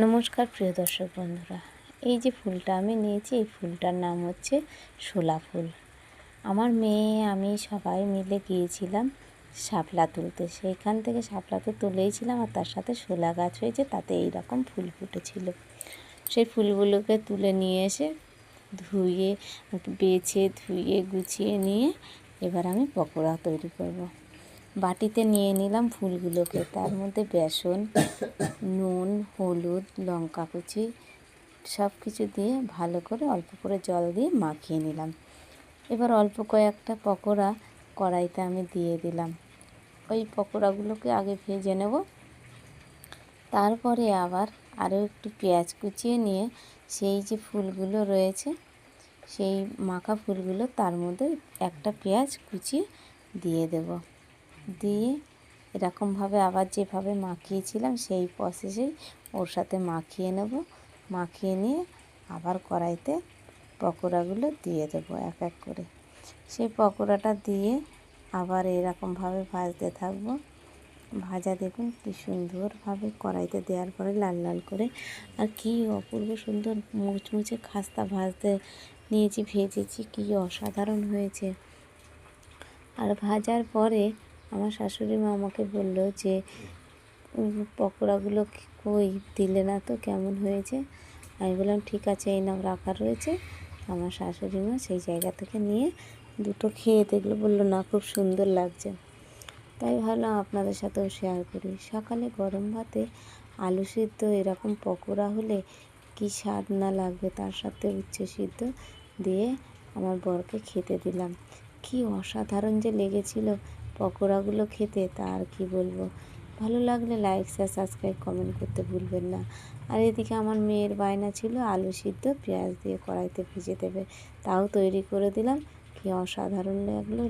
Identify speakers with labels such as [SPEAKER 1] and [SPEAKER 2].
[SPEAKER 1] নমস্কার প্রিয় দর্শক বন্ধুরা, এই যে ফুলটা আমি নিয়েছি এই ফুলটার নাম হচ্ছে শোলা ফুল। আমার মেয়ে আমি সবাই মিলে গিয়েছিলাম শাপলা তুলতে, সেইখান থেকে শাপলা তো তুলেইছিলাম আর তার সাথে শোলা গাছ হয়েছে, তাতে এই রকম ফুল ফুটেছিল। সেই ফুলগুলোকে তুলে নিয়ে এসে ধুয়ে বেছে ধুয়ে গুছিয়ে নিয়ে এবার আমি পকোড়া তৈরি করব। বাটিতে নিয়ে নিলাম ফুলগুলোকে, তার মধ্যে বেসন, নুন, হলুদ, লঙ্কা কুচি সব কিছু দিয়ে ভালো করে অল্প করে জল দিয়ে মাখিয়ে নিলাম। এবার অল্প কয়েকটা পকোড়া কড়াইতে আমি দিয়ে দিলাম। ওই পকোড়াগুলোকে আগে ভেজে নেব, তারপরে আবার আরও একটু পেঁয়াজ কুচিয়ে নিয়ে সেই যে ফুলগুলো রয়েছে সেই মাখা ফুলগুলো তার মধ্যে একটা পেঁয়াজ কুচিয়ে দিয়ে দেব। দিয়ে এরকমভাবে আবার যেভাবে মাখিয়েছিলাম সেই প্রসেসেই ওর সাথে মাখিয়ে নেব। মাখিয়ে নিয়ে আবার কড়াইতে পকোড়াগুলো দিয়ে দেবো এক এক করে। সেই পকোড়াটা দিয়ে আবার এরকমভাবে ভাজতে থাকবো। ভাজা দেখুন কী সুন্দরভাবে কড়াইতে দেওয়ার পরে লাল লাল করে, আর কী অপূর্ব সুন্দর মুচমুচে খাস্তা ভাজতে নিয়েছি, ভেজেছি, কী অসাধারণ হয়েছে। আর ভাজার পরে আমার শাশুড়ি মা আমাকে বলল যে পকোড়াগুলো কই দিলে না তো, কেমন হয়েছে? আমি বললাম ঠিক আছে, এই নাও রাখা রয়েছে। আমার শাশুড়ি মা সেই জায়গা থেকে নিয়ে দুটো খেয়ে দেখলো, বললো না খুব সুন্দর লাগছে। তাই ভাবলাম আপনাদের সাথেও শেয়ার করি। সকালে গরম ভাতে আলু সিদ্ধ এরকম পকোড়া হলে কী স্বাদ না লাগবে, তার সাথে উচ্ছে সিদ্ধ দিয়ে আমার বরকে খেতে দিলাম। কী অসাধারণ যে লেগেছিল পকোড়াগুলো খেতে, তা আর কি বলবো। ভালো লাগলে লাইক, শেয়ার, সাবস্ক্রাইব, কমেন্ট করতে ভুলবেন না। আর এদিকে আমার মেয়ের বায়না ছিল আলু সিদ্ধ পেঁয়াজ দিয়ে কড়াইতে ভেজে দেবে, তাও তৈরি করে দিলাম। কী অসাধারণ লাগলো।